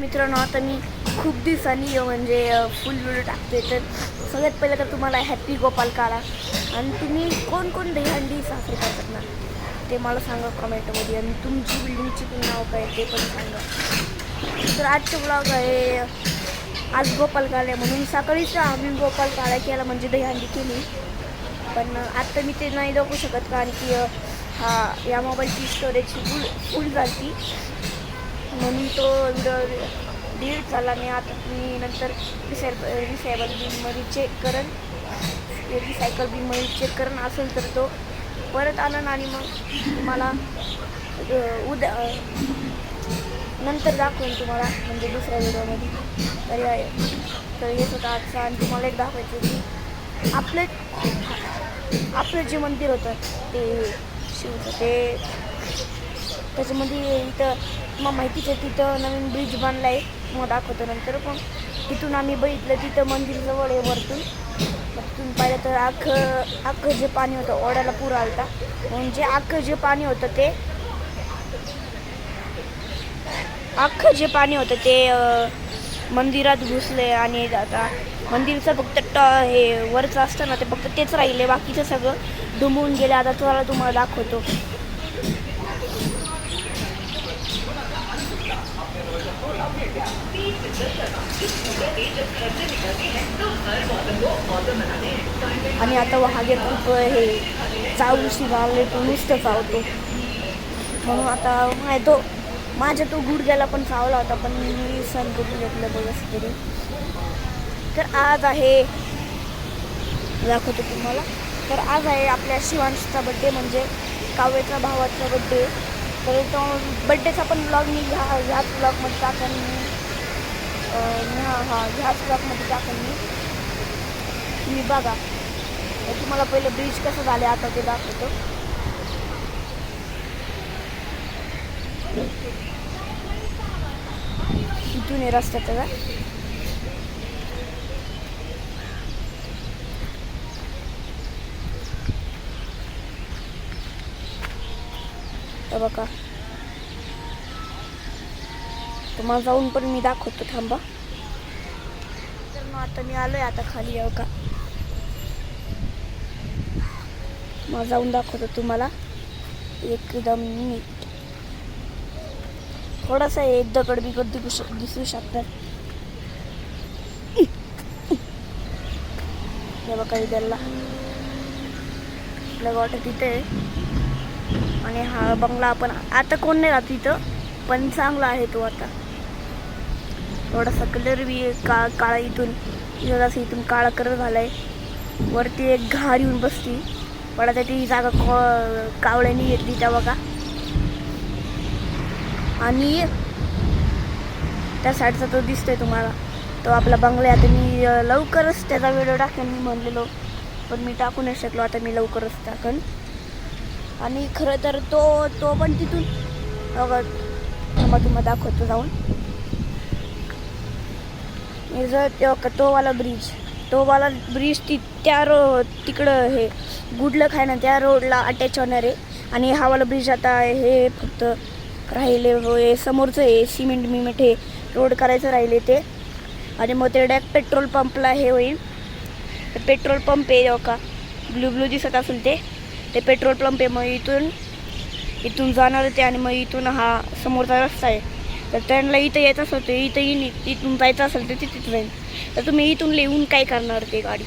मित्रांनो, आता मी खूप दिवसांनी म्हणजे फुल व्हिडिओ टाकते. तर सगळ्यात पहिलं तर तुम्हाला हॅपी गोपाल काळा. आणि तुम्ही कोण दहीहंडी साजरी करतात ना ते मला सांगा कमेंटमध्ये. आणि तुमची बिल्डिंगची पण नाव काय ते पण सांगा. तर आजचं ब्लॉग आहे, आज गोपाल काळा म्हणून सकाळीच आम्ही गोपाल काळा केला म्हणजे दहीहंडी केली. पण आत्ता मी ते नाही दाखवू शकत कारण की या मोबाईलची स्टोरेज फुल झाली म्हणून तो व्हिडिओ डिलीट झाला. मी आता मी नंतर रिसायकल बिनमध्ये चेक करण असेल तर तो परत आणन आणि मग तुम्हाला उद्या नंतर दाखवेन तुम्हाला म्हणजे दुसऱ्या व्हिडिओमध्ये. तर हेच होतं आजचं. आणि तुम्हाला एक दाखवायचं की आपलं जे मंदिर होतं ते शिवचं ते त्याच्यामध्ये इथं मग माहितीच आहे तिथं नवीन ब्रिज बांधला आहे. मग दाखवतो नंतर. पण तिथून आम्ही बघितलं तिथं मंदिर जवळ आहे वरतून. तिथून पाहिलं तर अख्खं जे पाणी होतं ओढ्याला पूर आलता. म्हणजे अख्खं जे पाणी होतं ते मंदिरात घुसले. आणि आता मंदिरचं फक्त हे वरचं असतं ना ते फक्त तेच राहिले, बाकीचं सगळं डुंबून गेले. आता तुम्हाला दाखवतो. आणि आता वाघे खूप हे चावूशी घालले तो नुसतं चावतो म्हणून आता माझ्या तो गुडघ्याला पण चावला होता. पण मी सण करून घेतलं बघस तरी. तर आज आहे दाखवतो तुम्हाला. तर आज आहे आपल्या शिवांशचा बड्डे म्हणजे काव्याच्या भावाचा बड्डे. तर तो बड्डेचा पण ब्लॉग मी ह्याच ब्लॉगमध्ये टाकेन ह्याच ब्लॉगमध्ये टाकेन तुम्ही बघा. तुम्हाला पहिलं ब्रिज कसं झालं आता ते दाखवतो. इथून आहे रस्त्याचं का बघा. तुम्हाला जाऊन पण मी दाखवतो थांबा. तर मग आता मी आलोय आता खाली येऊ का मग जाऊन दाखवतो तुम्हाला एकदम नीट. थोडासा एक दगड बिगड दिसू शकतात. हे बघा इकडला आपल्या गावात तिथे. आणि हा बंगला आपण आता कोण नाही राहत इथं, पण चांगला आहे तो आता. थोडासा कलर बी काळा इथून काळा कलर झालाय. वरती एक घार येऊन बसती, पण आता ती जागा कावळ्यानी घेतली त्या बघा. आणि त्या साईडचा तो दिसतोय तुम्हाला तो आपला बंगला. आता मी लवकरच त्याचा व्हिडिओ टाकेन मी म्हणलेलो, पण मी टाकू नाही शकलो. आता मी लवकरच टाकेन. आणि खरं तर तो पण तिथून तुम्हाला दाखवतो जाऊन. तो वाला ब्रिज तिकडं हे गुडलक आहे ना त्या रोडला अटॅच होणार आहे. आणि हा वाला ब्रिज आता हे फक्त राहिले समोरचं हे सिमेंट हे रोड करायचं राहिले ते. आणि मग ते डायरेक्ट पेट्रोल पंपला हे होईल. पेट्रोल पंप आहे का ब्लू दिसत असेल ते पेट्रोल पंप आहे. मग इथून जाणार ते. आणि मग इथून हा समोरचा रस्ता आहे. तर त्यांना इथं यायचं असेल तर इथून जायचं असेल तर तिथं जाईल. तर तुम्ही इथून लिहून काय करणार ते गाडी.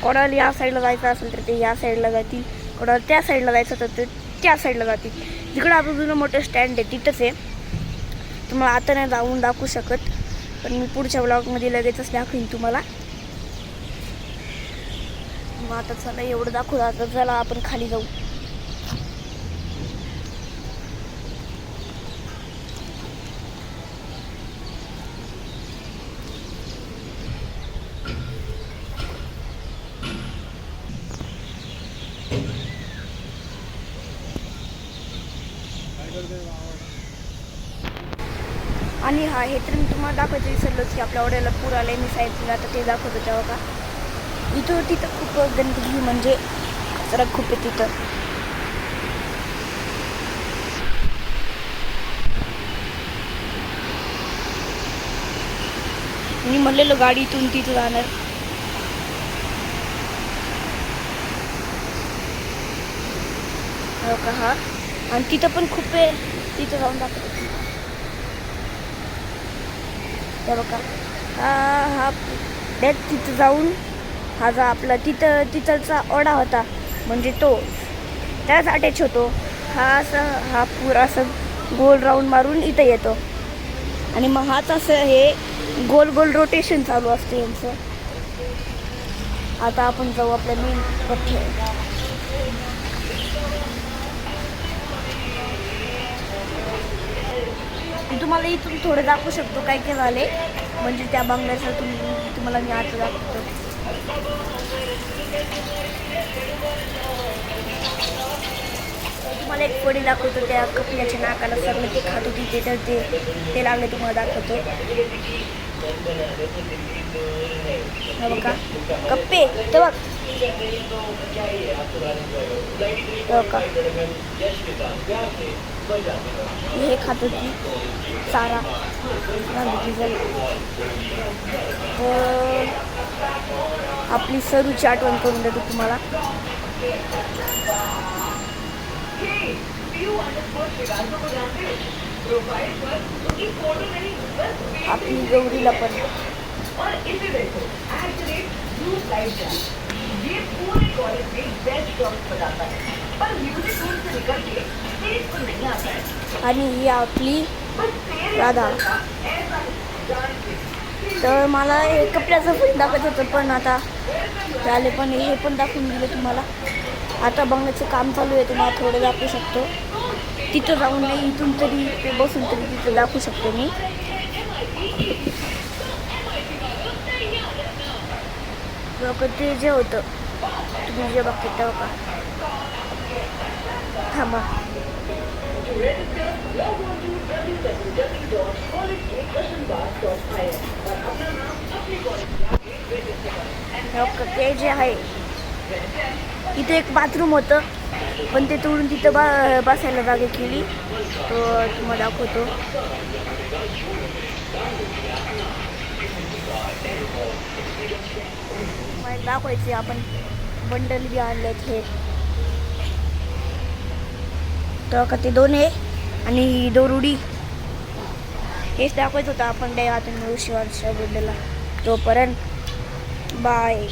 कोणाला या साईडला जायचं असेल तर ते या साईडला जातील, कोणाला त्या साईडला जायचं तर ते त्या साईडला जातील. जिकडं आजूबाजूला मोठं स्टँड आहे तिथंच आहे. तुम्हाला आता नाही जाऊन दाखवू शकत, पण मी पुढच्या ब्लॉगमध्ये लगेचच दाखवीन तुम्हाला. मग आता चला एवढं दाखवू. आता चला आपण खाली जाऊ. आणि हे तर मी तुम्हाला दाखवायचं विसरलोच की आपल्या ओढ्याला पूर आलाय. मी साईडला आता ते दाखवतो तेव्हा का तिथं खूप गंदगी म्हणजे कचरा खूप आहे तिथं. मी म्हणलेलं गाडीतून तिथं जाणार. हो का? हा, आणि तिथं पण खूप आहे, तिथं जाऊन दाखवतो. हे बघा, हा तिथं जाऊन हा जा आपला तिथलचा ओढा होता, म्हणजे तो त्याच अटॅच होतो. हा पूर असं गोल राऊंड मारून इथं येतो आणि मग हाच असं हे गोल गोल रोटेशन चालू असते यांचं. आता आपण जाऊ आपल्या मेन कट्टे. मी तुम्हाला इथून थोडं दाखवू शकतो काय काय झाले, म्हणजे त्या बंगल्याचं तुम्हाला मी आता दाखवतो. तुम्हाला एक पडी दाखवतो, त्या कपड्याच्या नाकाला सगळं ते खात होती ते लागले तुम्हाला दाखवतो. बघा कप्पे तर बघ, हे खात होती चारा. आपली सरूची आठवण करून देतो तुम्हाला. आपली गौरीला पण आणि ही आपली राधा. तर मला हे कपड्याचं पण दाखवत होतं, पण आता झाले, पण हे पण दाखवून दिलं तुम्हाला. आता बंगल्याचं काम चालू आहे, तुम्हाला थोडं दाखवू शकतो. तिथं जाऊन नाही, इथून तरी ते बसून तरी तिथं दाखवू शकतो मी. ते जे होतं तुम्ही जे बघते तेव्हा का थांबा. ते जे आहे इथे एक बाथरूम होतं, पण ते तोडून तिथं बसायला जागा केली. तो तुम्हाला दाखवतो. मला दाखवायचे, आपण बंडल बी आणलेत हे. तर का ते दोन आहे आणि दोरुडी, हेच दाखवायचं होतं आपण. आता मिळू शिवारच्या बंडलला. तोपर्यंत बाय.